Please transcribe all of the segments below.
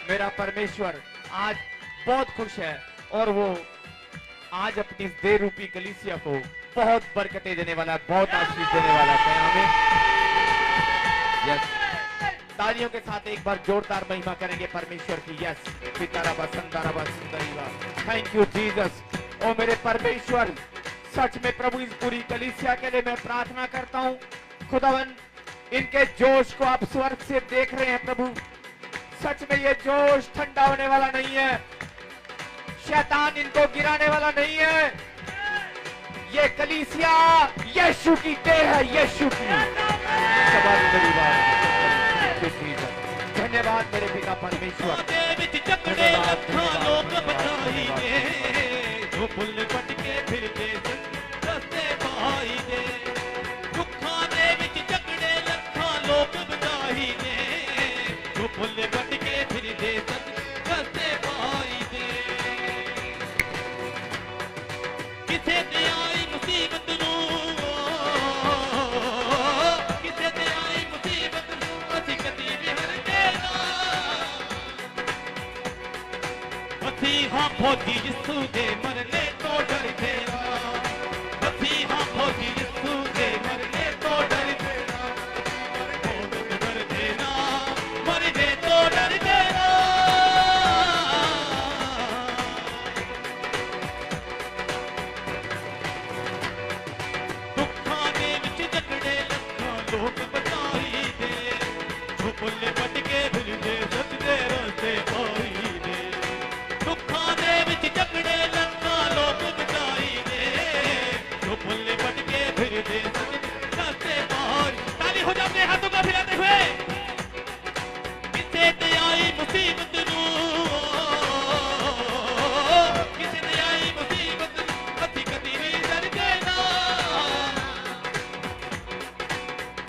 मेरा परमेश्वर आज बहुत खुश है और वो आज अपनी इस देह रूपी कलीसिया को बहुत बरकतें देने वाला है, बहुत आशीष देने वाला है। हमें यस, तालियों के साथ एक बार जोरदार महिमा करेंगे परमेश्वर की। यस, पिताराबा संदाराबा सुंदरीबा, थैंक यू जीसस। ओ मेरे परमेश्वर, सच में प्रभु इस पूरी कलीसिया के लिए मैं प्रार्थना करता हूँ। खुदावन, इनके जोश को आप स्वर्ग से देख रहे हैं प्रभु। सच में ये जोश ठंडा होने वाला नहीं है, शैतान इनको गिराने वाला नहीं है। ये कलीसिया यीशु की देह है, यीशु की। धन्यवाद मेरे पिता परमेश्वर। फौजी यीशु दे मरने तो डर तेरा, मसीहा फौजी यीशु दे मरने तो डर तेरा, डर देना मरने तो डर तेरा। दुखा दे विच जकड़े लखां लोग बचाई दे, जो भुल्ले बट के फिरदे सच दे रस्ते पाई दे। दुखा दे विच जकड़े लखां लोग बचाई दे, जो भुल्ले बट के फिरदे सच दे रस्ते पाई। ताली हो जा अपने हाथों का फिराते हुए। किसे ते आई मुसीबत नूं, किसे ते आई मुसीबत कदी कदी भी डर देना,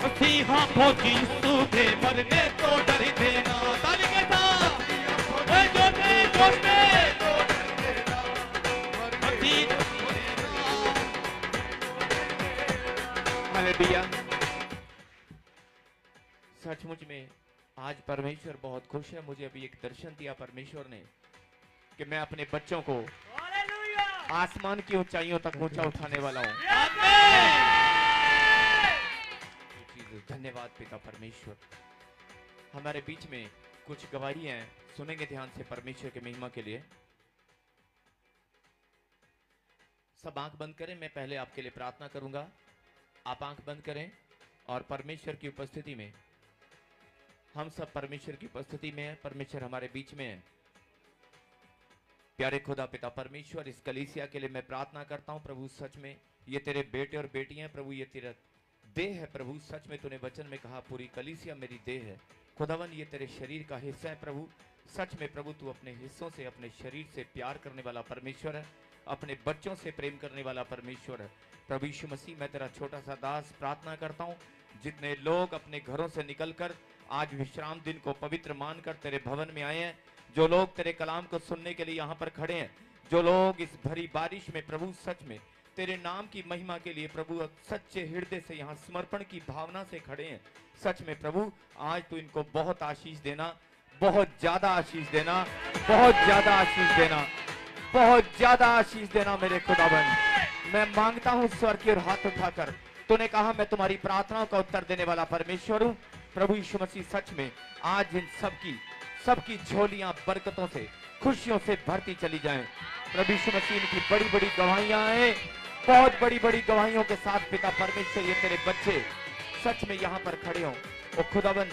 मसीहा फौजी यीशु दे मरने तो डर देना। ताली के साथ जोश में जोश में हालेलुया। सचमुच में आज परमेश्वर बहुत खुश है। मुझे अभी एक दर्शन दिया परमेश्वर ने कि मैं अपने बच्चों को आसमान की ऊंचाइयों तक ऊंचा उठाने वाला हूँ। धन्यवाद पिता परमेश्वर। हमारे बीच में कुछ गवाहियां हैं, सुनेंगे ध्यान से परमेश्वर के महिमा के लिए। सब आंख बंद करें, मैं पहले आपके लिए प्रार्थना करूंगा। आप आंख बंद करें और परमेश्वर की उपस्थिति में, हम सब परमेश्वर की उपस्थिति में हैं, परमेश्वर हमारे बीच में है। प्यारे खुदा पिता परमेश्वर, इस कलीसिया के लिए मैं प्रार्थना करता हूं प्रभु। सच में ये तेरे बेटे और बेटियां प्रभु, ये तेरा देह है प्रभु। सच में तूने वचन में कहा पूरी कलीसिया मेरी देह है। खुदावन, ये तेरे शरीर का हिस्सा है प्रभु। सच में प्रभु तू अपने हिस्सों से, अपने शरीर से प्यार करने वाला परमेश्वर है, अपने बच्चों से प्रेम करने वाला परमेश्वर है। प्रभु यीशु मसीह, मैं तेरा छोटा सा दास प्रार्थना करता हूँ, जितने लोग अपने घरों से निकलकर आज विश्राम दिन को पवित्र मानकर तेरे भवन में आए हैं, जो लोग तेरे कलाम को सुनने के लिए यहाँ पर खड़े हैं, जो लोग इस भरी बारिश में प्रभु सच में तेरे नाम की महिमा के लिए प्रभु सच्चे हृदय से यहाँ समर्पण की भावना से खड़े हैं, सच में प्रभु आज तू इनको बहुत आशीष देना, बहुत ज्यादा आशीष देना, बहुत ज्यादा आशीष देना, बहुत ज्यादा आशीष देना मेरे खुदावन। मैं मांगता हूँ स्वर की ओर हाथ उठाकर। तूने कहा मैं तुम्हारी प्रार्थनाओं का उत्तर देने वाला परमेश्वर हूँ। प्रभु यीशु मसीह, सच में आज इन सबकी झोलियां बरकतों से, खुशियों से भरती चली जाएं। प्रभु यीशु मसीह की बड़ी बड़ी गवाहियां हैं, बहुत बड़ी बड़ी गवाहियों के साथ पिता परमेश्वर ये तेरे बच्चे सच में यहाँ पर खड़े हों। ओ खुदावन,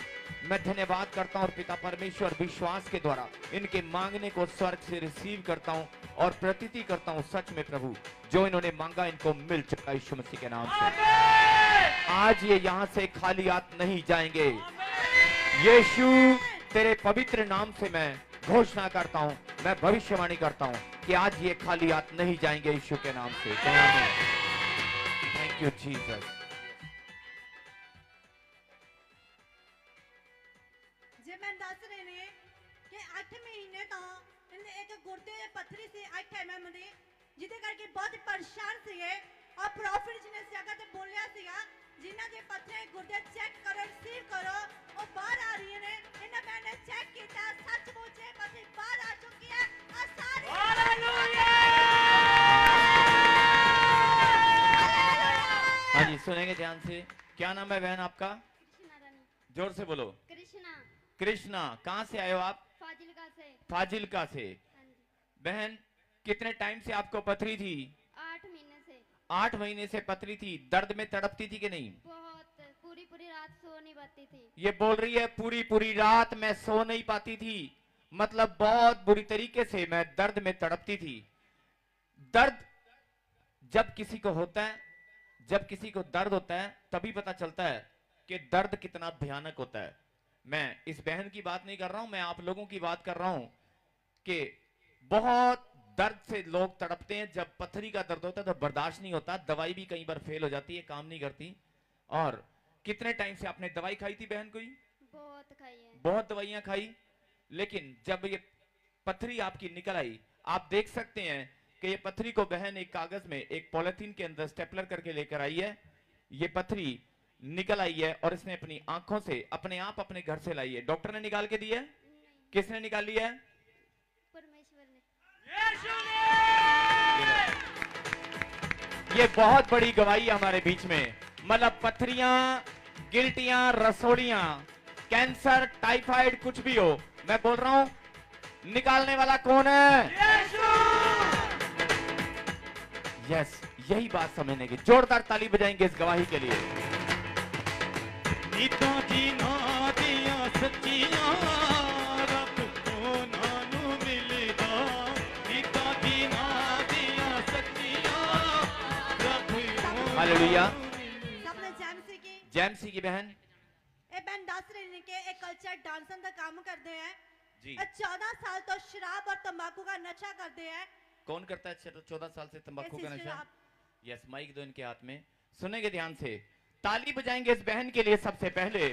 मैं धन्यवाद करता हूँ और पिता परमेश्वर विश्वास के द्वारा इनके मांगने को स्वर्ग से रिसीव करता हूँ और प्रतीति करता हूँ। सच में प्रभु जो इन्होंने मांगा इनको मिल चुका यीशु मसीह के नाम से। आज ये यहाँ से खाली हाथ नहीं जाएंगे। यीशु तेरे पवित्र नाम से मैं घोषणा करता हूँ, मैं भविष्यवाणी करता हूँ कि आज ये खाली हाथ नहीं जाएंगे यीशु के नाम से। Thank you Jesus. जे मैं दस रहे ने कि 8 महीने तो एक गुर्दे दे पत्थरी से 8 mm दे, जिदे करके बहुत परेशान सीगे और प्रॉफिट जी ने इस जगह ते बोलिया सीगा जिन्ना दे पत्थरे गुर्दे चेक करो, रिसीव करो और बाहर आ रही ने। इन्हें मैंने चेक किया, सचमुच सुनेंगे ध्यान से। क्या नाम है बहन आपका? कृष्णा रानी। जोर से बोलो। कृष्णा। कृष्णा, कहाँ से आए हो आप? फाजिलका से। फाजिलका से। हाँ जी। बहन, कितने टाइम से आपको पथरी थी? 8 महीने से। 8 महीने से पथरी थी। दर्द में तड़पती थी कि नहीं? बहुत, पूरी पूरी रात सो नहीं पाती थी। ये बोल रही है पूरी पूरी रात मैं सो नहीं पाती थी, मतलब बहुत बुरी तरीके से मैं दर्द में तड़पती थी। दर्द जब किसी को होता है, जब किसी को दर्द होता है तभी पता चलता है कि दर्द कितना भयानक होता है। मैं इस बहन की बात नहीं कर रहा हूं, मैं आप लोगों की बात कर रहा हूं कि बहुत दर्द से लोग तड़पते हैं। जब पथरी का दर्द होता है तो बर्दाश्त नहीं होता, दवाई भी कई बार फेल हो जाती है, काम नहीं करती। और कितने टाइम से आपने दवाई खाई थी बहन? कोई बहुत खाई है। बहुत दवाइयां खाई, लेकिन जब ये पथरी आपकी निकल आई, आप देख सकते हैं कि ये पथरी को बहन एक कागज में, एक पॉलिथीन के अंदर स्टेपलर करके लेकर आई है। ये पथरी निकल आई है और इसने अपनी आंखों से अपने आप अपने घर से लाई है। डॉक्टर ने निकाल के दी है? नहीं, किसने निकाली है? परमेश्वर ने। ये बहुत बड़ी गवाही है हमारे बीच में। मतलब पथरियां, गिल्टियां, रसोलियां, कैंसर, टाइफाइड, कुछ भी हो, मैं बोल रहा हूं, निकालने वाला कौन है? यस, यही बात समझने की। जोरदार ताली बजाएंगे इस गवाही के लिए। नीता जी ना दिया सच्चियां रब सोना नू मिलदा। नीता जी ना दिया सच्चियां रब हालेलुया। सबने जैमसी की जैमसी की बहन ਇਹ ਬੈਨ ਦੱਸ ਰਹੇ ਨੇ ਕਿ ਇਹ ਕਲਚਰ ਡਾਂਸਰ ਦਾ ਕੰਮ ਕਰਦੇ ਹੈ। जी। 14 साल तो शराब और तंबाकू का नशा करते हैं। कौन करता है 14 साल से तंबाकू का ऐसी नशा? शराब। यस, माइक दो इनके हाथ में, सुनेंगे ध्यान से। ताली बजाएंगे इस बहन के लिए सबसे पहले,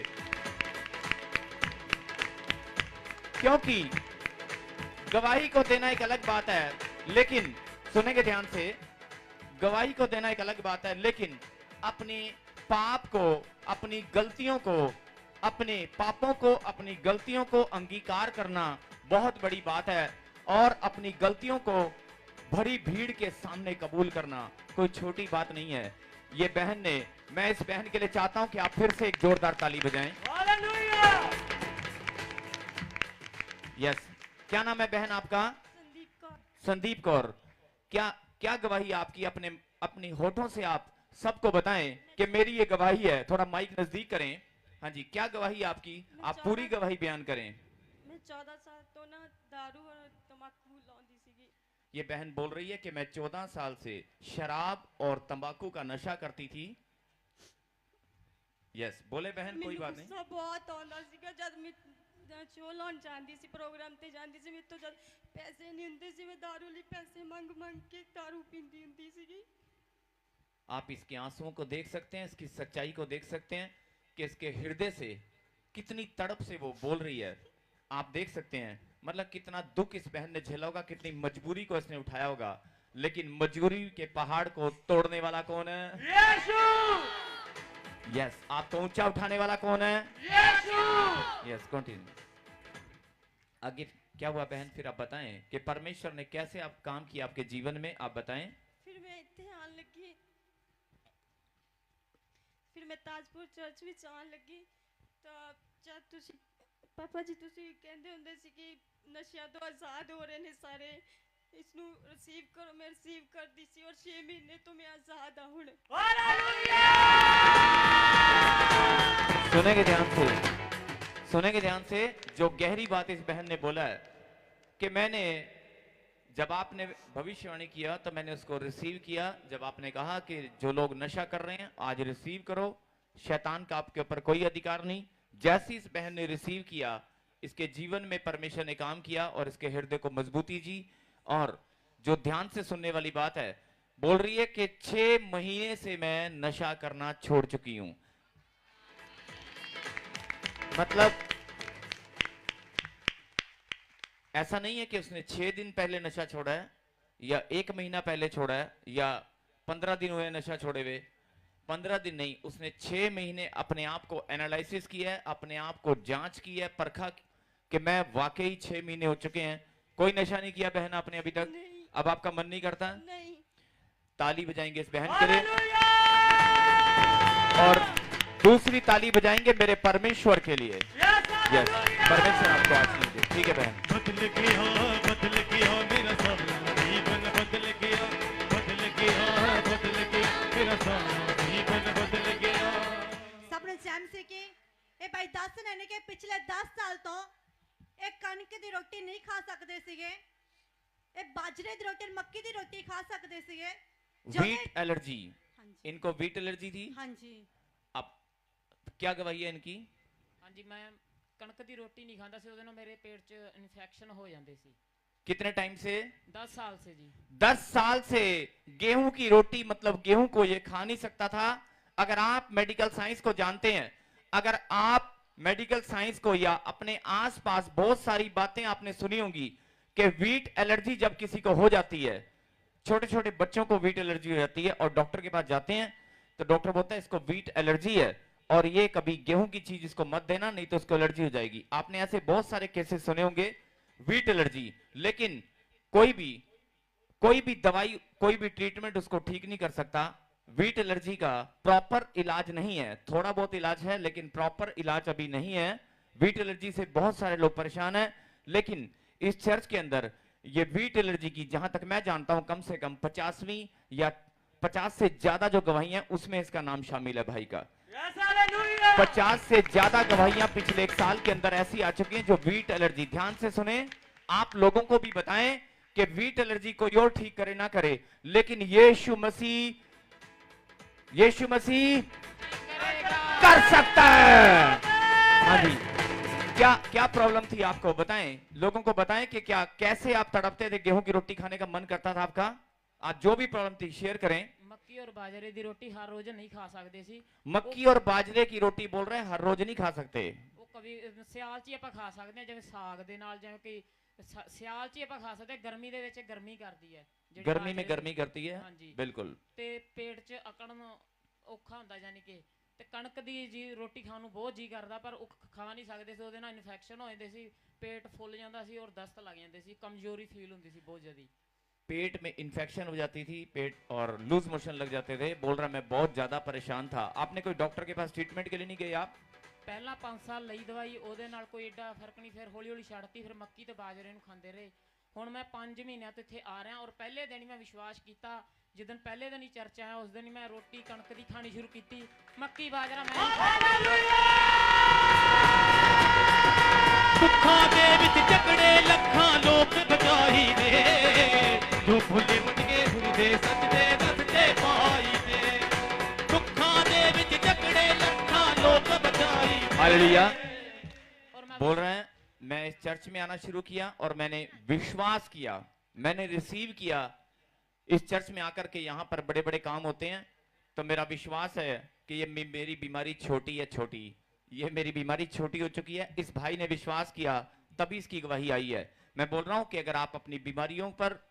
क्योंकि गवाही को देना एक अलग बात है, लेकिन सुनेंगे ध्यान से, गवाही को देना एक अलग बात है, लेकिन अपने पाप को, अपनी गलतियों को, अपने पापों को, अपनी गलतियों को अंगीकार करना बहुत बड़ी बात है। और अपनी गलतियों को भरी भीड़ के सामने कबूल करना कोई छोटी बात नहीं है। ये बहन ने, मैं इस बहन के लिए चाहता हूं कि आप फिर से एक जोरदार ताली बजाएं। यस, क्या नाम है बहन आपका? संदीप कौर। संदीप कौर। क्या क्या गवाही आपकी? अपने अपनी होठों से आप सबको बताएं कि मेरी ये गवाही है। थोड़ा माइक नजदीक करें। हाँ जी, क्या गवाही आपकी? आप पूरी गवाही बयान करें। मैं 14 साल तो ना दारू और तंबाकू लाਉਂਦੀ ਸੀਗੀ। ये बहन बोल रही है कि मैं 14 साल से शराब और तंबाकू का नशा करती थी। यस, बोले बहन, कोई बात नहीं। गुस्सा बहुत ਆਉਂਦਾ ਸੀਗਾ ਜਦ ਮੈਂ ਸ਼ੋਅ ਲਾਉਣ ਜਾਂਦੀ ਸੀ, ਪ੍ਰੋਗਰਾਮ ਤੇ ਜਾਂਦੀ ਸੀ, ਮੇਰੇ ਤੋਂ ਜਦ ਪੈਸੇ ਨਹੀਂ ਹੁੰਦੇ ਸੀ, ਮੈਂ दारू ਲਈ ਪੈਸੇ ਮੰਗ ਕੇ दारू ਪੀਂਦੀ ਹੁੰਦੀ ਸੀਗੀ। आप इसके आंसुओं को देख सकते हैं, इसकी सच्चाई को देख सकते हैं कि इसके हृदय से कितनी तड़प से वो बोल रही है। आप देख सकते हैं मतलब कितना दुख इस बहन ने झेला होगा, कितनी मजबूरी को इसने उठाया होगा। लेकिन मजबूरी के पहाड़ को तोड़ने वाला कौन है? यीशु। यस, आपको ऊंचा उठाने वाला कौन है? यीशु। Yes, continue. आगे क्या हुआ बहन? फिर आप बताएं कि परमेश्वर ने कैसे आप काम किया आपके जीवन में, आप बताएं। ਫਿਰ ਮੈਂ ਇੱਥੇ ਆਉਣ ਲੱਗੀ, ਫਿਰ ਮੈਂ ਤਾਜਪੁਰ ਚਰਚ ਵਿੱਚ ਆਉਣ ਲੱਗੀ ਤਾਂ ਜਦ ਤੁਸੀਂ ਪਾਪਾ ਜੀ ਤੁਸੀਂ ਕਹਿੰਦੇ ਹੁੰਦੇ ਸੀ ਕਿ ਨਸ਼ਿਆਂ ਤੋਂ ਆਜ਼ਾਦ ਹੋ ਰਹੇ ਨੇ ਸਾਰੇ, ਇਸ ਨੂੰ ਰਿਸੀਵ ਕਰੋ, ਮੈਂ ਰਿਸੀਵ ਕਰਦੀ ਸੀ ਔਰ 6 ਮਹੀਨੇ ਤੋਂ ਮੈਂ ਆਜ਼ਾਦ ਹਾਂ ਹੁਣ। सुनेंगे ध्यान से, सुनेंगे ध्यान से। जो गहरी बात इस बहन ने बोला है कि मैंने, जब आपने भविष्यवाणी किया तो मैंने उसको रिसीव किया। जब आपने कहा कि जो लोग नशा कर रहे हैं आज रिसीव करो, शैतान का आपके ऊपर कोई अधिकार नहीं। जैसे इस बहन ने रिसीव किया, इसके जीवन में परमेश्वर ने काम किया और इसके हृदय को मजबूती जी। और जो ध्यान से सुनने वाली बात है, बोल रही है कि 6 महीने से मैं नशा करना छोड़ चुकी हूं। मतलब ऐसा नहीं है कि उसने 6 दिन पहले नशा छोड़ा है या 1 महीना पहले छोड़ा है या 15 दिन हुए नशा छोड़े हुए। 15 दिन नहीं, उसने 6 महीने अपने आप को एनालिसिस किया है, अपने आप को जांच की है, परखा कि मैं वाकई 6 महीने हो चुके हैं, कोई नशा नहीं किया बहन आपने अभी तक। नहीं। अब आपका मन नहीं करता? नहीं। ताली बजाएंगे इस बहन के लिए। और दूसरी ताली बजाएंगे मेरे परमेश्वर के लिए। यस, परमेश्वर आपको आशीष दे। ठीक है बहन। बदल गया मेरा सारा जीवन, बदल गया मेरा सारा जीवन, बदल गया। सबने जैम से की ਇਹ ਭਾਈ ਦੱਸ ਰਹੇ ਨੇ ਕਿ ਪਿਛਲੇ 10 ਸਾਲ ਤੋਂ ਇਹ ਕਣਕ ਦੀ ਰੋਟੀ ਨਹੀਂ ਖਾ ਸਕਦੇ ਸੀਗੇ, ਇਹ ਬਾਜਰੇ ਦੀ ਰੋਟੀ ਮੱਕੀ ਦੀ ਰੋਟੀ ਖਾ ਸਕਦੇ ਸੀਗੇ। वीट एलर्जी, इनको वीट एलर्जी थी। हाँ जी। अब क्या गवाही है इनकी? ਹਾਂਜੀ ਮੈਂ ਕਣਕ ਦੀ ਰੋਟੀ ਨਹੀਂ ਖਾਂਦਾ ਸੀ, ਉਹਦੇ ਨਾਲ ਮੇਰੇ ਪੇਟ 'ਚ ਇਨਫੈਕਸ਼ਨ ਹੋ ਜਾਂਦੇ ਸੀ। कितने टाइम से? 10 साल से जी। 10 साल से गेहूं की रोटी, मतलब गेहूं को ये खा नहीं सकता था। अगर आप मेडिकल साइंस को जानते हैं, अगर आप मेडिकल साइंस को या अपने आसपास बहुत सारी बातें आपने सुनी होंगी कि वीट एलर्जी जब किसी को हो जाती है, छोटे छोटे बच्चों को वीट एलर्जी हो जाती है और डॉक्टर के पास जाते हैं तो डॉक्टर बोलता है इसको वीट एलर्जी है और ये कभी गेहूं की चीज इसको मत देना, नहीं तो इसको एलर्जी हो जाएगी। आपने ऐसे बहुत सारे केसेस सुने होंगे वीट एलर्जी, लेकिन कोई भी दवाई, कोई भी ट्रीटमेंट उसको ठीक नहीं कर सकता। वीट एलर्जी का प्रॉपर इलाज नहीं है, थोड़ा बहुत इलाज है लेकिन प्रॉपर इलाज अभी नहीं है। वीट एलर्जी से बहुत सारे लोग परेशान हैं, लेकिन इस चर्च के अंदर ये वीट एलर्जी की, जहां तक मैं जानता हूं, कम से कम 50वीं या 50 से ज्यादा जो गवाहियां, उसमें इसका नाम शामिल है भाई का। 50 से ज्यादा गवाहियां पिछले 1 साल के अंदर ऐसी आ चुकी हैं जो वीट एलर्जी। ध्यान से सुने, आप लोगों को भी बताएं कि वीट एलर्जी कोई और ठीक करे ना करे, लेकिन यीशु मसीह कर सकता है। हाँ जी, क्या प्रॉब्लम थी आपको बताएं, लोगों को बताएं कि क्या, कैसे आप तड़पते थे, गेहूं की रोटी खाने का मन करता था आपका, आज जो भी प्रॉब्लम थी शेयर करें। ਮੱਕੀ ਔਰ ਬਾਜਰੇ ਦੀ ਰੋਟੀ ਹਰ ਰੋਜ਼ ਨਹੀਂ ਖਾ ਸਕਦੇ ਸੀ। मक्की और बाजरे की रोटी बोल रहे हैं, हर रोज नहीं खा सकते। ਉਹ ਕभी ਸਿਆਲ 'ਚ ਹੀ ਆਪਾਂ ਖਾ ਸਕਦੇ ਹਾਂ, ਜਿਵੇਂ ਸਾਗ ਦੇ ਨਾਲ, ਜਿਵੇਂ ਕਿ ਸਿਆਲ 'ਚ ਹੀ ਆਪਾਂ ਖਾ ਸਕਦੇ ਹਾਂ, ਗਰਮੀ ਦੇ ਵਿੱਚ ਗਰਮੀ ਕਰਦੀ ਹੈ। ਜਿਹੜੀ गर्मी में ਬਾਜਰੇ गर्मी करती है। ਹਾਂਜੀ। बिल्कुल। ਤੇ ਪੇਟ 'ਚ ਅਕੜਨ ਔਖਾ ਹੁੰਦਾ, ਯਾਨੀ ਕਿ ਤੇ ਕਣਕ ਦੀ ਜੀ ਰੋਟੀ ਖਾਣ ਨੂੰ ਬਹੁਤ ਜੀ ਕਰਦਾ, ਪਰ ਉਹ ਖਾ ਨਹੀਂ ਸਕਦੇ ਸੀ, ਉਹਦੇ ਨਾਲ ਇਨਫੈਕਸ਼ਨ ਹੋ ਜਾਂਦੇ ਸੀ, ਪੇਟ ਫੁੱਲ ਜਾਂਦਾ ਸੀ ਔਰ ਦਸਤ ਲੱਗ ਜਾਂਦੇ ਸੀ, ਕਮਜ਼ੋਰੀ ਫੀਲ ਹੁੰਦੀ ਸੀ ਬਹੁਤ ਜ਼ਿਆਦਾ। पेट में इन्फेक्शन हो जाती थी, पेट और लूज मोशन लग जाते थे। बोल रहा मैं बहुत ज्यादा परेशान था। आपने कोई डॉक्टर के पास ट्रीटमेंट के लिए नहीं गए आप? ਪਹਿਲਾਂ 5 ਸਾਲ ਲਈ ਦਵਾਈ, ਉਹਦੇ ਨਾਲ ਕੋਈ ਏਡਾ ਫਰਕ ਨਹੀਂ, ਫਿਰ ਹੌਲੀ ਹੌਲੀ ਛੱਡਤੀ, ਫਿਰ ਮੱਕੀ ਤੇ ਬਾਜਰੇ ਨੂੰ ਖਾਂਦੇ ਰਹੇ। ਹੁਣ ਮੈਂ 5 ਮਹੀਨਿਆਂ ਤੋਂ ਇੱਥੇ ਆ ਰਿਹਾ ਔਰ ਪਹਿਲੇ ਦਿਨ ਹੀ ਮੈਂ ਵਿਸ਼ਵਾਸ ਕੀਤਾ, ਜਿੱਦਣ ਪਹਿਲੇ ਦਿਨ ਹੀ ਚਰਚ ਆਇਆ ਉਸ ਦਿਨ ਹੀ ਮੈਂ ਰੋਟੀ ਕਣਕ ਦੀ ਖਾਣੀ ਸ਼ੁਰੂ ਕੀਤੀ, ਮੱਕੀ ਬਾਜਰਾ ਮੈਂ ਦੁੱਖਾਂ ਦੇ ਵਿੱਚ ਜਕੜੇ ਲੱਖਾਂ ਲੋਕ ਬਚਾਈ ਦੇ, ਜੋ ਭੁੱਲੇ ਮਟਕੇ ਫਿਰਦੇ ਸੱਚ ਦੇ ਰਸਤੇ ਪਾਈ ਦੇ। ਦੁੱਖਾਂ ਦੇ ਵਿੱਚ ਜਕੜੇ ਲੱਖਾਂ ਲੋਕ ਬਚਾਈ ਦੇ। हालेलुया। और मैं बोल रहे हैं मैं इस चर्च में आना शुरू किया और मैंने विश्वास किया, मैंने रिसीव किया। इस चर्च में आकर के यहाँ पर बड़े बड़े काम होते हैं, तो मेरा विश्वास है कि ये मेरी बीमारी छोटी है, छोटी, ये मेरी बीमारी छोटी हो चुकी है। इस भाई ने विश्वास किया, तभी इसकी गवाही आई है। मैं बोल रहा हूं कि अगर आप अपनी बीमारियों पर,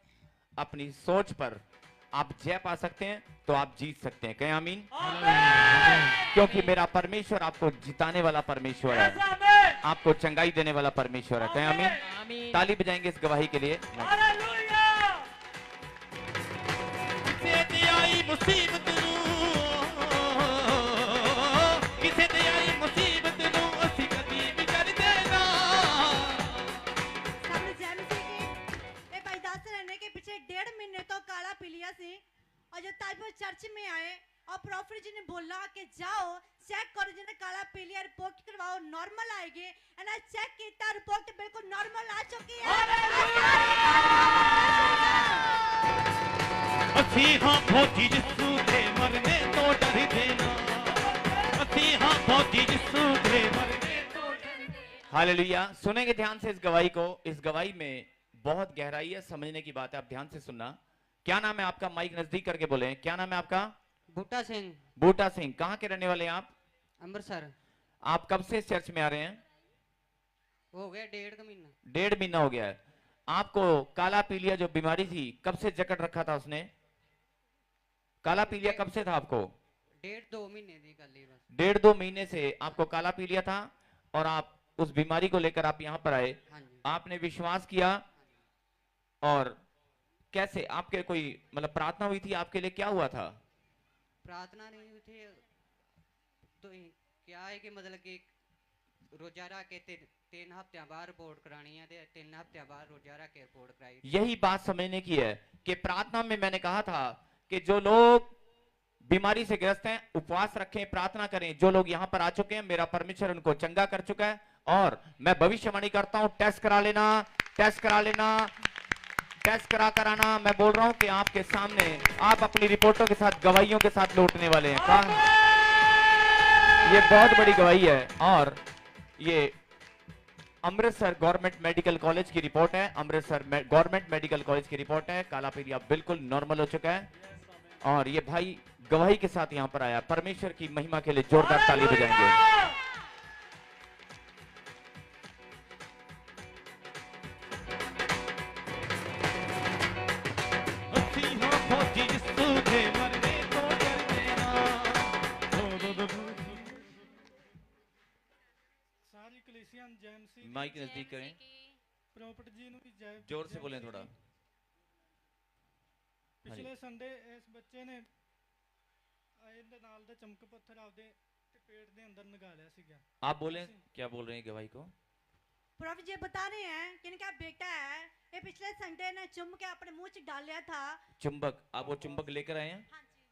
अपनी सोच पर आप जय पा सकते हैं तो आप जीत सकते हैं। कहें आमीन। क्योंकि मेरा परमेश्वर आपको जिताने वाला परमेश्वर है, आपको चंगाई देने वाला परमेश्वर है। कहें आमीन। आमीन। ताली बजाएंगे इस गवाही के लिए। ਕਿਸੇ ਤੇ ਆਈ ਮੁਸੀਬਤ ਨੂੰ, ਕਿਸੇ ਤੇ ਆਈ ਮੁਸੀਬਤ ਨੂੰ ਅਸੀਂ ਕਦੀ ਵੀ ਡਰਦੇ ਨਾ। सबने जैम से की ये भाई दास रहने के पीछे 1.5 महीने तो काला पी लिया सी, और जब ताजपुर चर्च में आए और प्रॉफिट जी ने बोला कि जाओ चेक करो, जिन्हें काला पी लिया रिपोर्ट करवाओ, नॉर्मल आएगी। एंड चेक किया, रिपोर्ट बिल्कुल नॉर्मल आ चुकी है। ਅਸੀਂ ਹਾਂ ਫੌਜੀ ਜਿਸੂ ਦੇ ਮਰਨੇ ਤੋਂ ਡਰਦੇ ਨਾ। ਅਸੀਂ ਹਾਂ ਫੌਜੀ ਜਿਸੂ ਦੇ ਮਰਨੇ ਤੋਂ ਡਰਦੇ ਨਾ। हालेलुया। सुनेंगे ध्यान से इस गवाही को। इस गवाही में बहुत गहराई है, समझने की बात है, आप ध्यान से सुनना। क्या नाम है आपका? माइक नजदीक करके बोले, क्या नाम है आपका? बूटा सिंह, बूटा सिंह। कहाँ के रहने वाले हैं आप? अमृतसर। आप कब से इस चर्च में आ रहे हैं? हो गया 1.5 महीना। 1.5 महीना हो गया है। आपको काला पीलिया जो बीमारी थी, कब से जकड़ रखा था उसने? काला पीलिया कब से था आपको? 1.5-2 महीने की गल ही बस। 1.5-2 महीने से आपको काला पीलिया था और आप उस बीमारी को लेकर आप यहाँ पर आए। हाँ जी। आपने विश्वास किया और कैसे, आपके कोई मतलब प्रार्थना हुई थी आपके लिए, क्या हुआ था? प्रार्थना नहीं हुई थी, तो क्या है कि मतलब कि रोजा रख के 3 हफ्ते बाद रिपोर्ट करानी है, 3 हफ्ते बाद रोजा रख के रिपोर्ट कराई। यही बात समझने की है कि प्रार्थना में मैंने कहा था कि जो लोग बीमारी से ग्रस्त हैं उपवास रखें, प्रार्थना करें। जो लोग यहां पर आ चुके हैं मेरा परमेश्वर उनको चंगा कर चुका है, और मैं भविष्यवाणी करता हूं टेस्ट करा लेना, टेस्ट करा लेना, टेस्ट करा कराना। मैं बोल रहा हूं कि आपके सामने आप अपनी रिपोर्टों के साथ गवाहियों के साथ लौटने वाले हैं। ये बहुत बड़ी गवाही है। और ये अमृतसर गवर्नमेंट मेडिकल कॉलेज की रिपोर्ट है, अमृतसर गवर्नमेंट मेडिकल कॉलेज की रिपोर्ट है। काला पीलिया बिल्कुल नॉर्मल हो चुका है, और ये भाई गवाही के साथ यहां पर आया। परमेश्वर की महिमा के लिए जोरदार ताली बजाएंगे। फौजी सूखे मरने को डरते ना। सारी कलीसिया जेएमसी माइक नजदीक करें, प्रॉपर्टी जी ਨੂੰ ਵੀ ਜੈ जोर से बोलें थोड़ा। ਪਿਛਲੇ ਸੰਡੇ ਇਸ ਬੱਚੇ ਨੇ ਇਹਦੇ ਨਾਲ ਦੇ ਚਮਕ ਪੱਥਰ ਆਪਦੇ ਪੇਟ ਦੇ ਅੰਦਰ ਲਗਾ ਲਿਆ ਸੀਗਾ। आप बोलें, क्या बोल रहे हैं गवाही को? प्रॉफिट जी बता रहे हैं कि इनका बेटा है, ये पिछले संडे ने चुम के अपने मुंह च डाल लिया था। चुंबक, आप वो चुंबक लेकर आए हैं? हाँ जी।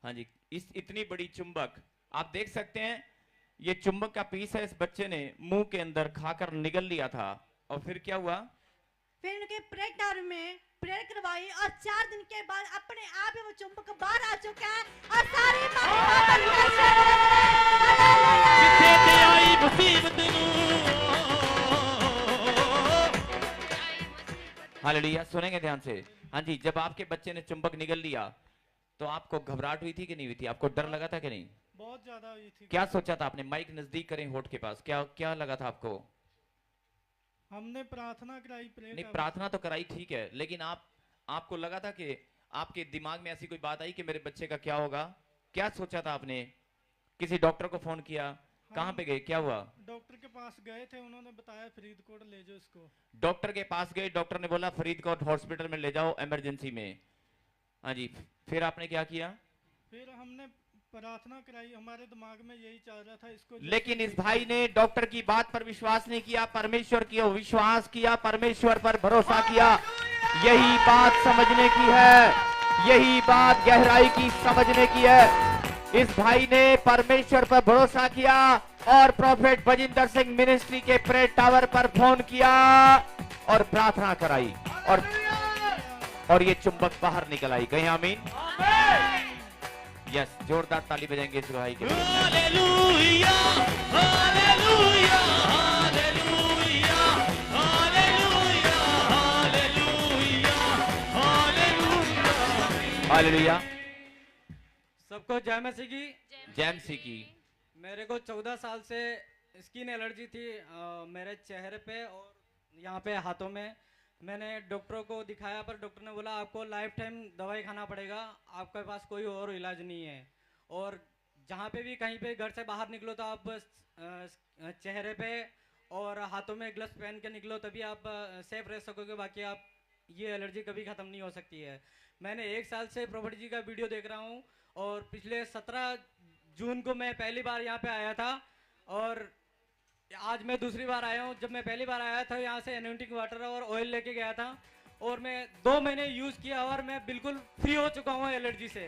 हाँ जी, इस इतनी बड़ी चुंबक आप देख सकते हैं। ये चुंबक का पीस है, इस बच्चे ने मुंह के अंदर खाकर निगल लिया था। और फिर क्या हुआ? फिर इनके प्रेयर टावर में प्रेयर करवाई, और 4 दिन के बाद अपने आप ही वो चुंबक बाहर आ चुका है, और सारी महिमा परमेश्वर की। जिथे ते आई मुसीबत नू हालेलुया। सुनेंगे ध्यान से। हाँ जी, जब आपके बच्चे ने चुंबक निगल लिया तो आपको घबराहट हुई थी कि नहीं हुई थी? आपको डर लगा था कि नहीं? बहुत ज्यादा हुई थी। क्या सोचा था आपने? माइक नजदीक करें होठ के पास। क्या क्या लगा था आपको? हमने प्रार्थना कराई, नहीं, प्रेयर प्रार्थना तो कराई, ठीक है, लेकिन आपको लगा था कि आपके दिमाग में ऐसी कोई बात आई कि मेरे बच्चे का क्या होगा? क्या सोचा था आपने? किसी डॉक्टर को फोन किया? कहाँ पे गए? क्या हुआ? डॉक्टर के पास गए थे, उन्होंने बताया फरीदकोट ले जाओ इसको। डॉक्टर के पास गए, डॉक्टर ने बोला फरीदकोट हॉस्पिटल में ले जाओ इमरजेंसी में। हाँ जी, फिर आपने क्या किया? फिर हमने प्रार्थना कराई, हमारे दिमाग में यही चल रहा था इसको। लेकिन इस भाई ने डॉक्टर की बात पर विश्वास नहीं किया, परमेश्वर की ओर विश्वास किया, परमेश्वर पर भरोसा किया। यही बात समझने की है, यही बात गहराई की समझने की है। इस भाई ने परमेश्वर पर भरोसा किया और प्रॉफेट बजिंदर सिंह मिनिस्ट्री के प्रेयर टावर पर फोन किया और प्रार्थना कराई, और ये चुंबक बाहर निकल आई। कहीं आमीन? यस, जोरदार ताली बजाएंगे इस भाई के लिए। Hallelujah hallelujah hallelujah hallelujah hallelujah hallelujah. Hallelujah. सबको जय मसीह की। जैमसी की। मेरे को 14 साल से स्किन एलर्जी थी मेरे चेहरे पे और यहाँ पे हाथों में। मैंने डॉक्टरों को दिखाया, पर डॉक्टर ने बोला आपको लाइफ टाइम दवाई खाना पड़ेगा, आपके पास कोई और इलाज नहीं है। और जहाँ पे भी कहीं पे घर से बाहर निकलो तो आप चेहरे पे और हाथों में ग्लव्स पहन के निकलो, तभी आप सेफ रह सकोगे, बाकी आप ये एलर्जी कभी ख़त्म नहीं हो सकती है। मैंने 1 साल से प्रॉफिट जी का वीडियो देख रहा हूँ, और पिछले 17 जून को मैं पहली बार यहाँ पे आया था, और आज मैं दूसरी बार आया हूँ। जब मैं पहली बार आया था यहाँ से एनोइंटिंग वाटर और ऑयल लेके गया था, और मैं 2 महीने यूज किया और मैं बिल्कुल फ्री हो चुका हूँ एलर्जी से।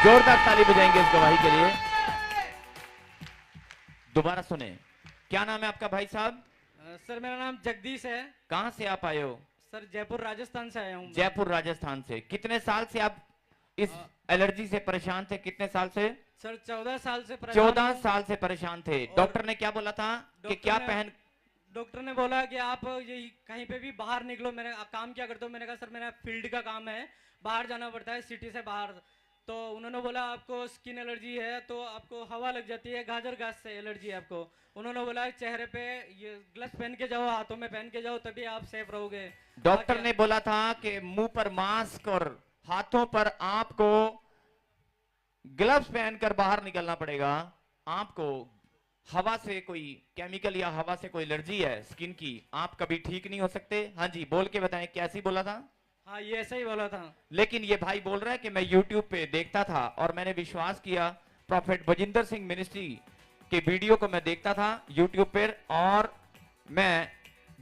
जोरदार ताली बजाएंगे इस गवाही के लिए। दोबारा सुने, क्या नाम है आपका भाई साहब? सर मेरा नाम जगदीश है। कहाँ से आप आए हो? सर जयपुर राजस्थान से आया हूँ। जयपुर राजस्थान से। कितने साल से आप इस एलर्जी से परेशान थे? कितने साल से? सर 14 साल से 14 साल से परेशान थे। डॉक्टर ने क्या बोला था कि क्या पहन? डॉक्टर ने बोला कि आप यही कहीं पे भी बाहर निकलो। मैंने काम क्या करते हो? मैंने कहा सर मेरा फील्ड का काम है, बाहर जाना पड़ता है सिटी से बाहर। तो उन्होंने बोला आपको स्किन एलर्जी है, तो आपको हवा लग जाती है, गाजर घास से एलर्जी है आपको। उन्होंने बोला चेहरे पे ये ग्लव्स पहन के जाओ, हाथों में पहन के जाओ, तभी आप सेफ रहोगे। डॉक्टर ने बोला था कि मुंह पर मास्क और हाथों पर आपको ग्लव्स पहनकर बाहर निकलना पड़ेगा। आपको हवा से कोई केमिकल या हवा से कोई एलर्जी है स्किन की, आप कभी ठीक नहीं हो सकते। हाँ जी, बोल के बताएं, कैसी बोला था? हाँ ये ऐसा ही बोला था। लेकिन ये भाई बोल रहा है कि मैं YouTube पे देखता था और मैंने विश्वास किया, प्रॉफेट बजिंदर सिंह मिनिस्ट्री के वीडियो को मैं देखता था यूट्यूब पर, और मैं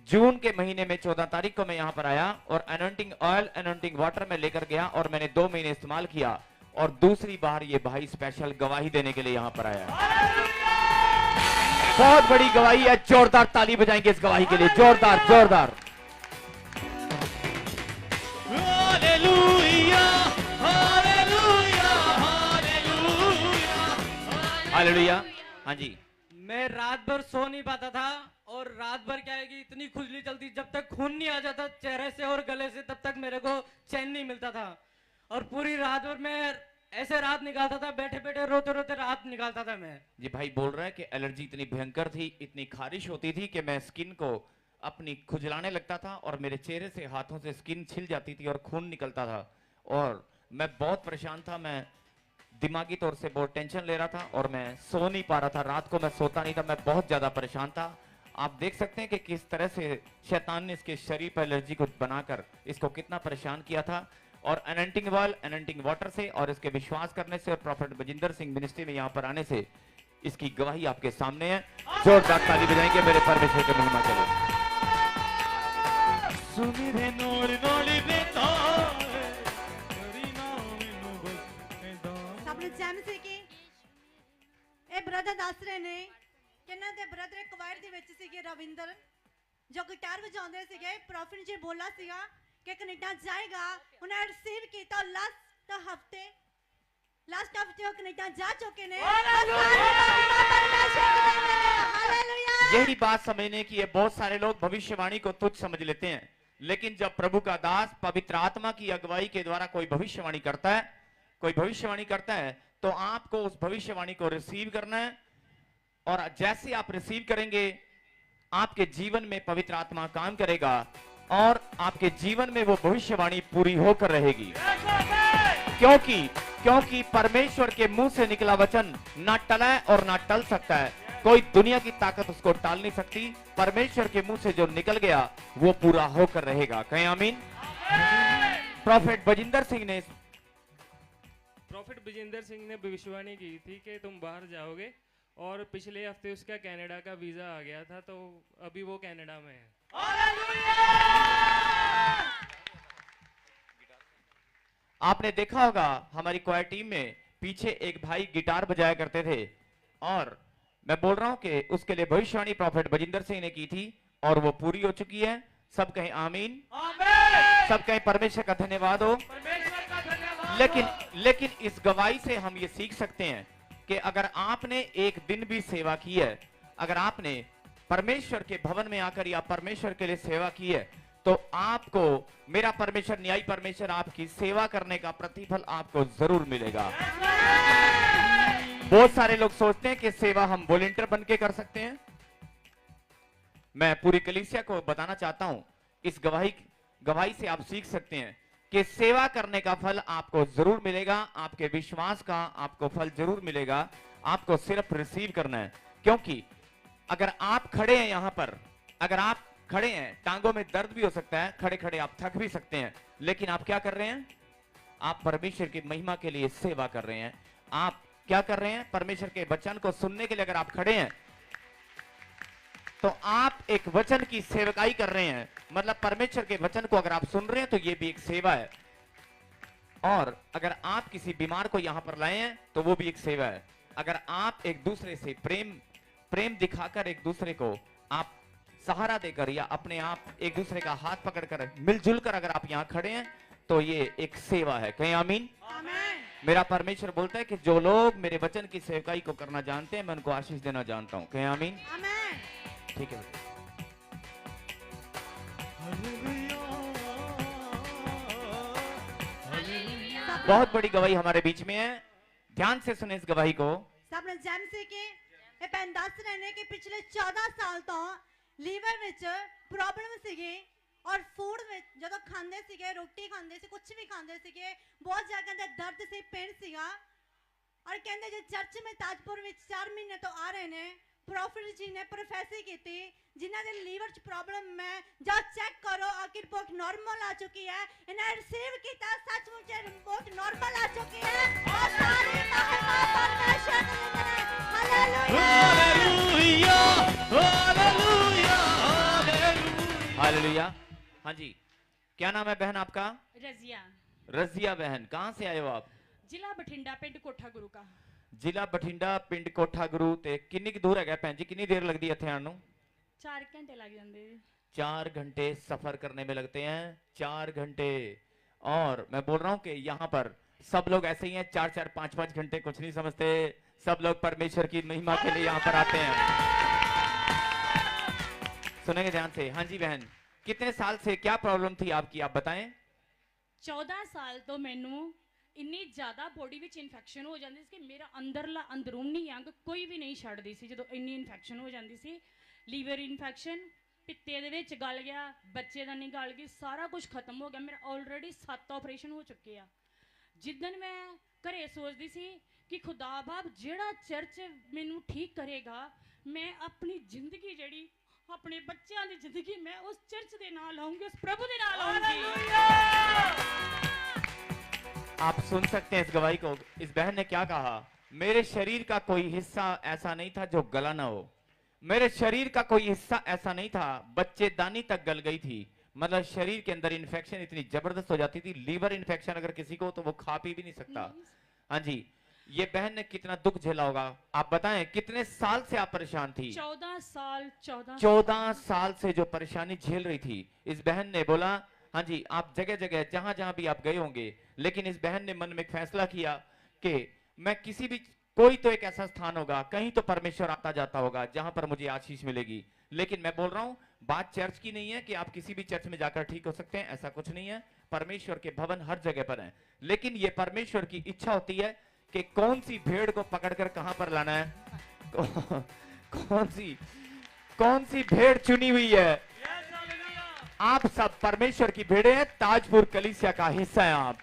जून के महीने में 14 तारीख को मैं यहाँ पर आया और एनॉइंटिंग ऑयल एनॉइंटिंग वाटर में लेकर गया और मैंने 2 महीने इस्तेमाल किया, और दूसरी बार ये भाई स्पेशल गवाही देने के लिए यहाँ पर आया। बहुत बड़ी गवाही है, जोरदार ताली बजाएंगे इस गवाही के लिए, जोरदार जोरदार। Hallelujah hallelujah hallelujah. हालेलुया। हाँ जी। मैं रात भर सो नहीं पाता था, और रात भर क्या है कि इतनी खुजली चलती, जब तक खून नहीं आ जाता चेहरे से और गले से तब तक मेरे को चैन नहीं मिलता था। और पूरी रात भर मैं ऐसे रात निकालता था, बैठे बैठे रोते रोते रात निकालता था मैं। जी भाई बोल रहा है कि एलर्जी इतनी भयंकर थी, इतनी खारिश होती थी कि मैं स्किन को अपनी खुजलाने लगता था और मेरे चेहरे से हाथों से स्किन छिल जाती थी और खून निकलता था, और मैं बहुत परेशान था। मैं दिमागी तौर से बहुत टेंशन ले रहा था और मैं सो नहीं पा रहा था, रात को मैं सोता नहीं था, मैं बहुत ज्यादा परेशान था। आप देख सकते हैं कि किस तरह से शैतान ने इसके शरीर पर एलर्जी को बनाकर इसको कितना परेशान किया था। और एनॉइंटिंग ऑयल एनॉइंटिंग वाटर से और इसके विश्वास करने से और प्रॉफेट बजिंदर सिंह मिनिस्ट्री में यहाँ पर आने से इसकी गवाही आपके सामने है। जोरदार ताली बजाएंगे मेरे परमेश्वर के महिमा के लिए। सुमिरे नोड़ नोड़ी बेटा करी ना मैनू बस एदा। सामने जैम से कि ਇਹ ਬ੍ਰਦਰ ਦੱਸ ਰਹੇ ਨੇ ਕਿ ਇਹਨਾਂ ਦੇ ਬ੍ਰਦਰ ਕੁਵਾਇਰ ਦੇ ਵਿੱਚ ਸੀਗੇ ਰਵਿੰਦਰ, ਜੋ ਗਿਟਾਰ ਵਜਾਉਂਦੇ ਸੀਗੇ। ਪ੍ਰੋਫਿਟ ਜੀ ਬੋਲਾ ਸੀਗਾ ਕਿ ਕੈਨੇਡਾ ਜਾਏਗਾ, ਉਹਨਾਂ ਰਿਸੀਵ ਕੀਤਾ ਲਾਸਟ ਹਫਤੇ ਉਹ ਕੈਨੇਡਾ ਜਾ ਚੁੱਕੇ ਨੇ। यही बात समझने की है। बहुत सारे लोग भविष्यवाणी को तुच्छ समझ लेते हैं, लेकिन जब प्रभु का दास पवित्र आत्मा की अगुवाई के द्वारा कोई भविष्यवाणी करता है, तो आपको उस भविष्यवाणी को रिसीव करना है, और जैसे आप रिसीव करेंगे आपके जीवन में पवित्र आत्मा काम करेगा और आपके जीवन में वो भविष्यवाणी पूरी होकर रहेगी। क्योंकि परमेश्वर के मुंह से निकला वचन ना टला और ना टल सकता है। कोई दुनिया की ताकत उसको टाल नहीं सकती। परमेश्वर के मुंह से जो निकल गया वो पूरा होकर रहेगा। कहें आमीन। प्रॉफेट बजिंदर सिंह ने भविष्यवाणी की थी कि तुम बाहर जाओगे, और पिछले हफ्ते उसका कनाडा का वीजा आ गया था, तो अभी वो कनाडा में है। आपने देखा होगा हमारी क्वायर टीम में पीछे एक भाई गिटार बजाया करते थे, और मैं बोल रहा हूं कि उसके लिए भविष्यवाणी प्रॉफेट बजिंदर सिंह ने की थी और वो पूरी हो चुकी है। सब कहें आमीन, सब कहें परमेश्वर का धन्यवाद हो। लेकिन इस गवाही से हम ये सीख सकते हैं कि अगर आपने एक दिन भी सेवा की है, अगर आपने परमेश्वर के भवन में आकर या परमेश्वर के लिए सेवा की है, तो आपको मेरा परमेश्वर न्यायी परमेश्वर आपकी सेवा करने का प्रतिफल आपको जरूर मिलेगा। बहुत सारे लोग सोचते हैं कि सेवा हम वॉलंटियर बन के कर सकते हैं। मैं पूरी कलीसिया को बताना चाहता हूं, इस गवाही से आप सीख सकते हैं कि सेवा करने का फल आपको जरूर मिलेगा, आपके विश्वास का आपको फल जरूर मिलेगा। आपको सिर्फ रिसीव करना है। क्योंकि अगर आप खड़े हैं यहां पर, अगर आप खड़े हैं, टांगों में दर्द भी हो सकता है, खड़े खड़े आप थक भी सकते हैं, लेकिन आप क्या कर रहे हैं? आप परमेश्वर की महिमा के लिए सेवा कर रहे हैं। आप क्या कर रहे हैं? परमेश्वर के वचन को सुनने के लिए अगर आप खड़े हैं तो आप एक वचन की सेवकाई कर रहे हैं। मतलब परमेश्वर के वचन को अगर आप सुन रहे हैं तो ये भी एक सेवा है। और अगर आप किसी बीमार को यहां पर लाए हैं तो वो भी एक सेवा है। अगर आप एक दूसरे से प्रेम दिखाकर एक दूसरे को आप सहारा देकर या अपने आप एक दूसरे का हाथ पकड़कर मिलजुल कर अगर आप यहां खड़े हैं तो ये एक सेवा है। कहीं आमीन। मेरा परमेश्वर बोलता है कि जो लोग मेरे वचन की सेवकाई को करना जानते हैं मैं उनको आशीष देना जानता हूं। कहीं आमीन। ठीक है। बहुत बड़ी गवाही हमारे बीच में है, ध्यान से सुने इस गवाही को। सामने जैम से कि ਇਹ ਪੈਨ ਦੱਸ ਰਹੇ ਨੇ ਕਿ ਪਿਛਲੇ 14 ਸਾਲ ਤੋਂ ਲੀਵਰ ਵਿੱਚ ਪ੍ਰੋਬਲਮ ਸੀਗੀ, ਔਰ ਫੂਡ ਵਿੱਚ ਜਦੋਂ ਖਾਂਦੇ ਸੀਗੇ, ਰੋਟੀ ਖਾਂਦੇ ਸੀ, ਕੁਝ ਵੀ ਖਾਂਦੇ ਸੀਗੇ, ਬਹੁਤ ਜ਼ਿਆਦਾ ਕਹਿੰਦੇ ਦਰਦ ਸੀ, ਪੇਨ ਸੀਗਾ। ਔਰ ਕਹਿੰਦੇ ਜੇ ਚਰਚ में ताजपुर ਵਿੱਚ 4 ਮਹੀਨੇ ਤੋਂ ਆ ਰਹੇ ਨੇ, ਪ੍ਰੋਫਿਟ ਜੀ ਨੇ ਪ੍ਰੋਫੈਸੀ ਕੀਤੀ ਜਿਨ੍ਹਾਂ ਦੇ ਲੀਵਰ 'ਚ ਪ੍ਰੋਬਲਮ ਹੈ, ਜਾ ਚੈੱਕ ਕਰੋ, ਆਖਿਰ ਰਿਪੋਰਟ नॉर्मल आ चुकी है, इन्हें रिसीव किया सचमुच रिपोर्ट नॉर्मल आ चुकी है और सारी महिमा परमेश्वर की है। Hallelujah hallelujah hallelujah hallelujah. हाँ जी, क्या नाम है बहन आपका? रजिया, रजिया बहन, कहाँ से आए हो आप? जिला बठिंडा, पिंड कोठा गुरु का। ਜ਼ਿਲ੍ਹਾ ਬਠਿੰਡਾ, ਪਿੰਡ ਕੋਠਾ ਗੁਰੂ। ਤੇ ਕਿੰਨੀ ਕੁ ਦੂਰ ਹੈਗਾ ਭੈਣ ਜੀ, ਕਿੰਨੀ ਦੇਰ लगती है ਇੱਥੇ ਆਉਣ ਨੂੰ? 4 घंटे लग जाते हैं। 4 घंटे सफर करने में लगते हैं, 4 घंटे। और मैं बोल रहा हूँ कि यहाँ पर सब लोग ऐसे ही हैं, 4-4, 5-5 घंटे कुछ नहीं समझते। सब लोग परमेश्वर की महिमा के लिए यहाँ पर आते हैं। सुनेंगे ध्यान से। हाँ जी बहन, कितने साल से क्या प्रॉब्लम थी आपकी, आप बताएं। 14 साल तो मैनू इन्नी ज़्यादा बॉडी विच इन्फेक्शन हो जाती सी कि मेरा अंदरला अंदरूनी अंग कोई भी नहीं छड्डदी सी। जो इन्नी इन्फेक्शन हो जाती सी, लीवर इन्फेक्शन, पित्ते दे विच गल गया, बच्चे दा नहीं गल गई, सारा कुछ खत्म हो गया। मेरा ऑलरेडी 7 ऑपरेशन हो चुके हैं। जिदन मैं घरे सोचती सी कि खुदा बाप जेड़ा चर्च मैनू ठीक करेगा, मैं अपनी जिंदगी जेड़ी अपने बच्चों की जिंदगी मैं उस चर्च के नाल आऊंगी, उस प्रभु के नाल आऊंगी। आप सुन सकते हैं इस गवाही को। इस बहन ने क्या कहा? मेरे शरीर का कोई हिस्सा ऐसा नहीं था जो गला ना हो, मेरे शरीर का कोई हिस्सा ऐसा नहीं था, बच्चेदानी तक गल गई थी। मतलब शरीर के अंदर इन्फेक्शन इतनी जबरदस्त हो जाती थी। लीवर इन्फेक्शन अगर किसी को तो वो खा पी भी नहीं सकता। हाँ जी, ये बहन ने कितना दुख झेला होगा। आप बताएं कितने साल से आप परेशान थी? 14 साल। 14 साल से जो परेशानी झेल रही थी। इस बहन ने बोला, हाँ जी, आप जगह जगह जहां जहां भी आप गए होंगे, लेकिन इस बहन ने मन में एक फैसला किया कि मैं किसी भी, कोई तो एक ऐसा स्थान होगा, कहीं तो परमेश्वर आता जाता होगा जहां पर मुझे आशीष मिलेगी। लेकिन मैं बोल रहा हूं, बात चर्च की नहीं है कि आप किसी भी चर्च में जाकर ठीक हो सकते हैं, ऐसा कुछ नहीं है। परमेश्वर के भवन हर जगह पर हैं, लेकिन ये परमेश्वर की इच्छा होती है कि कौन सी भेड़ को पकड़कर कहां पर लाना है। कौन सी भेड़ चुनी हुई है? आप सब परमेश्वर की भेड़े हैं, ताजपुर कलीसिया का हिस्सा है आप।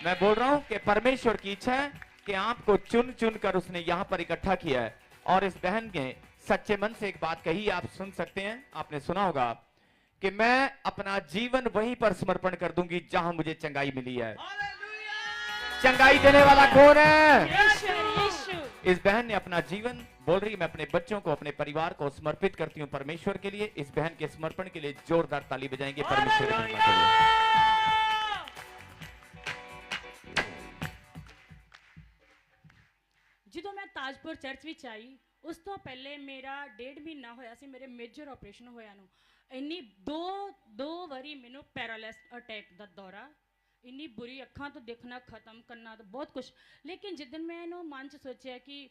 मैं बोल रहा हूं कि परमेश्वर की इच्छा है कि आपको चुन चुन कर उसने यहां पर इकट्ठा किया है। और इस बहन ने सच्चे मन से एक बात कही, आप सुन सकते हैं, आपने सुना होगा कि मैं अपना जीवन वहीं पर समर्पण कर दूंगी जहां मुझे चंगाई मिली है। चंगाई देने वाला कौन है? इस बहन ने अपना जीवन, बोल रही, मैं अपने बच्चों को, अपने परिवार को समर्पित करती हूं परमेश्वर के लिए। इस बहन के समर्पण के लिए जोरदार ताली बजाएंगे परमेश्वर की महिमा के लिए। ਜਦੋਂ मैं ताजपुर चर्च विच आई, उस तो पहले मेरा 1.5 महीना होया सी मेरे मेजर ऑपरेशन होया नू। इन्नी दो बारी मैनू पैरालिसिस अटैक दा दौरा, इन्नी बुरी अखां तो देखना खत्म करना तो बहुत कुछ। लेकिन जिदन मैं इन्हों मन च सोचा कि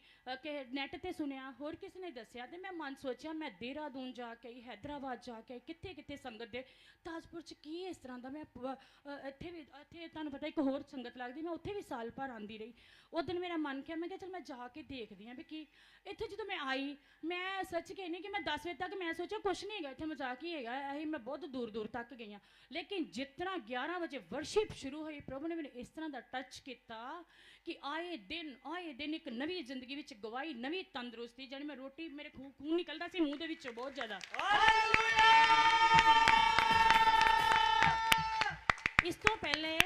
नैट ते सुनिया, होर किसी ने दसिया, तो मैं मन सोचा मैं देहरादून जाके आई, हैदराबाद जाके आई, कित्थे कित्थे संगत दे, ताजपुर च की इस तरह का। मैं इत्थे तुहानूं पता एक होर संगत लगदी, मैं उत्थे भी साल भर आंदी रही। उस दिन मेरा मन किया, मैं चल मैं जाके देखदी हाँ भी की। इत्थे जो मैं आई, मैं सच कहनी कि मैं 10 बजे तक मैं सोचा कुछ नहीं है, इत्थे मजाक ही है, मैं बहुत दूर दूर तक गई हाँ। लेकिन जितना 11 बजे वर्शिप शुरू हुई, प्रभु ने मैंने इस तरह का टच किया कि आए दिन एक नवी जिंदगी विच गवाही, नवी तंदुरुस्ती। जानी मैं रोटी, मेरे खून निकलता सी मूँह दे विचों बहुत ज़्यादा। इस तो पहले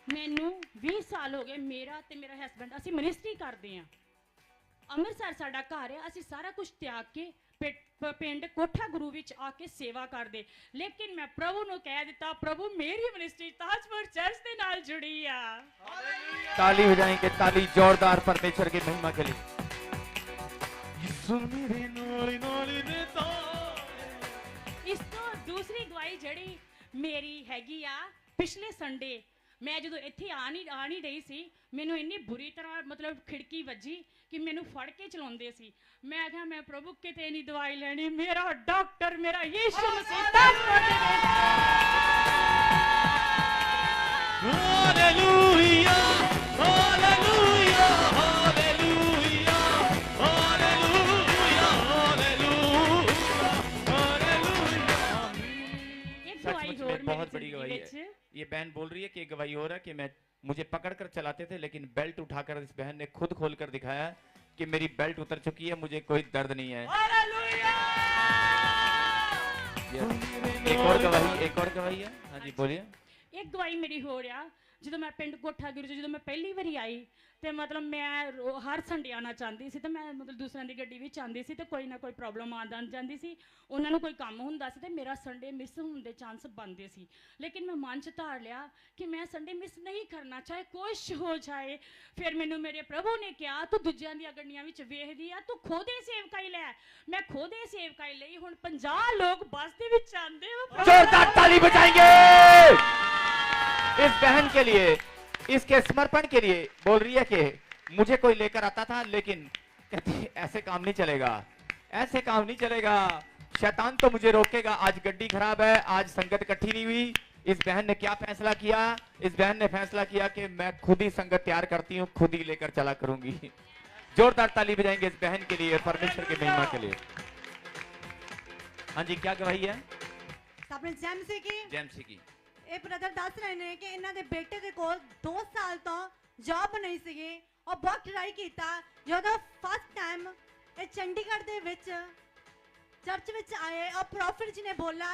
मैनू 20 साल हो गए, मेरा ते मेरा हस्बैंड असी मिनिस्ट्री करते हैं। अमृतसर साडा घर है, असी सारा कुछ त्याग के पिंड कोठा गुरु विच आके सेवा करते। लेकिन मैं प्रभु नु कह दिता, प्रभु मेरी मिनिस्ट्री ताजपुर चर्च दे नाल जुड़ी आ। ताली बजाएंगे, ताली जोरदार परमेश्वर की महिमा के लिए। इस तो दूसरी गवाही जड़ी मेरी हैगी आ, पिछले संडे मैं जो इत्थे आ नहीं रही सी, मैनू इन्नी बुरी तरह मतलब खिड़की वजी कि मैनू फड़ के चलाते सी। मैं क्या, मैं प्रभु किते नहीं दवाई लेनी, मेरा डॉक्टर मेरा यीशु मसीह। Hallelujah hallelujah hallelujah hallelujah hallelujah. सचमुच में बहुत बड़ी गवाही है। ये बहन बोल रही है कि गवाही हो रहा है कि मुझे पकड़कर चलाते थे, लेकिन बेल्ट उठाकर इस बहन ने खुद खोलकर दिखाया कि मेरी बेल्ट उतर चुकी है, मुझे कोई दर्द नहीं है। एक और गवाही है। हाँ जी बोलिए। एक गवाही मेरी हो रहा, ਜਦੋਂ ਮੈਂ ਪਿੰਡ ਕੋਠਾ ਗਿਰੂ ਜਦੋਂ ਮੈਂ ਪਹਿਲੀ ਵਾਰੀ ਆਈ ਤੇ ਮਤਲਬ ਮੈਂ ਹਰ ਸੰਡੇ ਆਉਣਾ ਚਾਹੁੰਦੀ ਸੀ ਤੇ ਮੈਂ ਮਤਲਬ ਦੂਸਰਿਆਂ ਦੀ ਗੱਡੀ ਵਿੱਚ ਆਉਂਦੀ ਸੀ ਤੇ ਕੋਈ ਨਾ ਕੋਈ ਪ੍ਰੋਬਲਮ ਆਉਂਦਾ ਜਾਂਦੀ ਸੀ, ਉਹਨਾਂ ਨੂੰ ਕੋਈ ਕੰਮ ਹੁੰਦਾ ਸੀ ਤੇ ਮੇਰਾ ਸੰਡੇ ਮਿਸ ਹੋਣ ਦੇ ਚਾਂਸ ਬਣਦੇ ਸੀ। ਲੇਕਿਨ ਮੈਂ ਮਨ 'ਚ ਧਾਰ ਲਿਆ ਕਿ ਮੈਂ ਸੰਡੇ ਮਿਸ ਨਹੀਂ ਕਰਨਾ, ਚਾਹੇ ਕੁਛ ਹੋ ਜਾਏ। ਫਿਰ ਮੈਨੂੰ ਮੇਰੇ ਪ੍ਰਭੂ ਨੇ ਕਿਹਾ ਤੂੰ ਦੂਜਿਆਂ ਦੀਆਂ ਗੱਡੀਆਂ ਵਿੱਚ ਵੇਖਦੀ ਆ, ਤੂੰ ਖੁਦ ਹੀ ਸੇਵਕਾਈ ਲੈ। ਮੈਂ ਖੁਦ ਹੀ ਸੇਵਕਾਈ ਲਈ। ਹੁਣ 50 ਲੋਕ ਬੱਸ ਦੇ ਵਿੱਚ ਆਉਂਦੇ ਵਾ। जोरदार ताली बजाएंगे इस बहन के लिए, इसके समर्पण के लिए। बोल रही है कि मुझे कोई लेकर आता था लेकिन कहती ऐसे काम नहीं चलेगा, ऐसे काम नहीं चलेगा, शैतान तो मुझे रोकेगा। आज गड्डी खराब है, आज संगत इकट्ठी नहीं हुई। इस बहन ने क्या फैसला किया? इस बहन ने फैसला किया कि मैं खुद ही संगत तैयार करती हूँ, खुद ही लेकर चला करूंगी। जोरदार ताली बजाएंगे इस बहन के लिए, परमेश्वर की महिमा के लिए। हाँ जी, क्या गवाही है? ਆਪਣੇ ਜੈਮਸੀ ਕੀ जेएमसी की। ਇਹ ਬ੍ਰਦਰ ਦੱਸ ਰਹੇ ਨੇ ਕਿ ਇਹਨਾਂ ਦੇ ਬੇਟੇ ਦੇ ਕੋਲ 2 ਸਾਲ ਤੋਂ ਜੌਬ ਨਹੀਂ ਸੀਗੀ ਔਰ ਬਹੁਤ ਟਰਾਈ ਕੀਤਾ। ਜਦੋਂ ਫਸਟ ਟਾਈਮ ਇਹ ਚੰਡੀਗੜ੍ਹ ਦੇ ਵਿੱਚ ਚਰਚ ਵਿੱਚ ਆਏ ਔਰ ਪ੍ਰੋਫਿਟ ਜੀ ਨੇ ਬੋਲਾ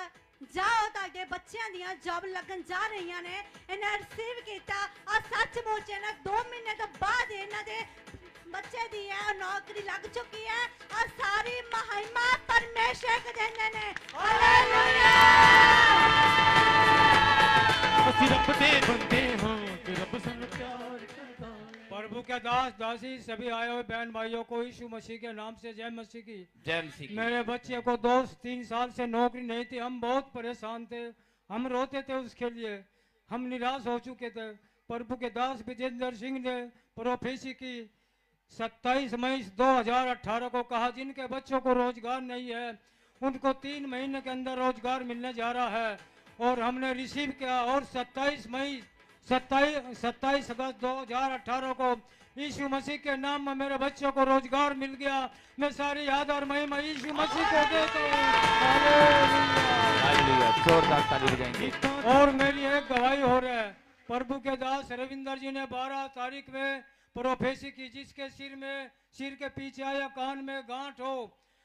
ਜਾਓ ਤੁਹਾਡੇ ਬੱਚਿਆਂ ਦੀਆਂ ਜੌਬ ਲੱਗਣ ਜਾ ਰਹੀਆਂ ਨੇ, ਇਹਨਾਂ ਰਿਸੀਵ ਕੀਤਾ ਔਰ ਸੱਚਮੁੱਚ ਇਹਨਾਂ 2 ਮਹੀਨੇ ਤੋਂ ਬਾਅਦ ਇਹਨਾਂ ਦੇ ਬੱਚੇ ਦੀ ਹੈ ਨੌਕਰੀ ਲੱਗ ਚੁੱਕੀ ਹੈ ਔਰ ਸਾਰੀ ਮਹਿਮਾ ਪਰਮੇਸ਼ਰ ਦੇ ਦੇਣੇ ਨੇ। ਹਾਲੇਲੂਇਆ। ਅਸੀਂ ਰੱਬ ਦੇ ਬੰਦੇ ਹਾਂ ਤੇ ਰੱਬ ਸਾਨੂੰ ਪਿਆਰ ਕਰਦਾ ਹੈ। प्रभु के दास दासी सभी आए हुए बहन भाइयों को यीशु मसीह के नाम से जय मसीह की। जय मसीह की। मेरे बच्चे को 2-3 साल से नौकरी नहीं थी, हम बहुत परेशान थे, हम रोते थे उसके लिए, हम निराश हो चुके थे। प्रभु के दास विजेंद्र सिंह ने प्रोफेसी की 27 मई 2018 को कहा जिनके बच्चों को रोजगार नहीं है उनको 3 महीने के अंदर रोजगार मिलने जा रहा है, और हमने रिसीव किया। और 27 अगस्त 2018 को यीशु मसीह के नाम में मेरे बच्चों को रोजगार मिल गया। मैं सारी याद और महिमा यीशु मसीह को देता हूँ। हालेलुया। जोरदार ताली बजाएंगे। और मेरी एक गवाही हो रहा है, प्रभु के दास रविंदर जी ने 12 तारीख में प्रोफेसी की, जिसके सिर के पीछे या कान में गांठ हो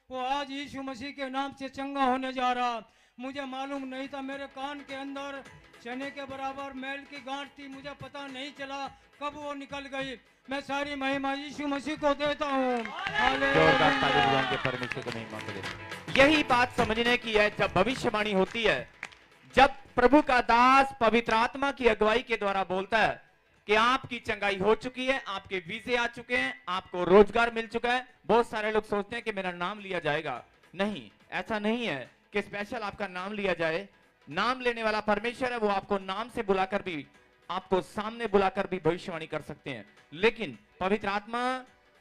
वो आज यीशु मसीह के नाम से चंगा होने जा रहा। मुझे मालूम नहीं था, मेरे कान के अंदर चने के बराबर मैल की गांठ थी, मुझे पता नहीं चला कब वो निकल गई। मैं सारी महिमा यीशु मसीह को देता हूँ। जोरदार ताली बजाएंगे परमेश्वर की महिमा के लिए। यही बात समझने की है जब भविष्यवाणी होती है, जब प्रभु का दास पवित्र आत्मा की अगुवाई के द्वारा बोलता है कि आपकी चंगाई हो चुकी है, आपके वीजे आ चुके हैं, आपको रोजगार मिल चुका है। बहुत सारे लोग सोचते हैं कि मेरा नाम लिया जाएगा। नहीं, ऐसा नहीं है कि स्पेशल आपका नाम लिया जाए। नाम लेने वाला परमेश्वर है, वो आपको नाम से बुलाकर भी, आपको सामने बुलाकर भी भविष्यवाणी कर सकते हैं। लेकिन पवित्र आत्मा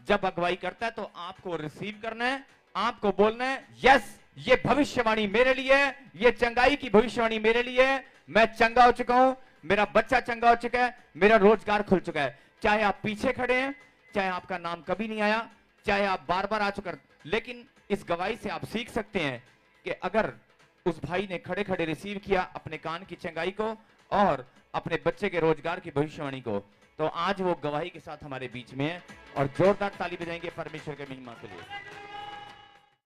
जब अगुवाई करता है तो आपको रिसीव करना है, आपको बोलना है यस ये भविष्यवाणी मेरे लिए है, ये चंगाई की भविष्यवाणी मेरे लिए है, मैं चंगा हो चुका हूं, मेरा बच्चा चंगा हो चुका है, मेरा रोजगार खुल चुका है। चाहे आप पीछे खड़े हैं, चाहे आपका नाम कभी नहीं आया, चाहे आप बार बार आ चुके हैं, लेकिन इस गवाही से आप सीख सकते हैं कि अगर उस भाई ने खड़े खड़े रिसीव किया अपने कान की चंगाई को और अपने बच्चे के रोजगार की भविष्यवाणी को, तो आज वो गवाही के साथ हमारे बीच में है। और जोरदार ताली बजाएंगे परमेश्वर के महिमा के लिए।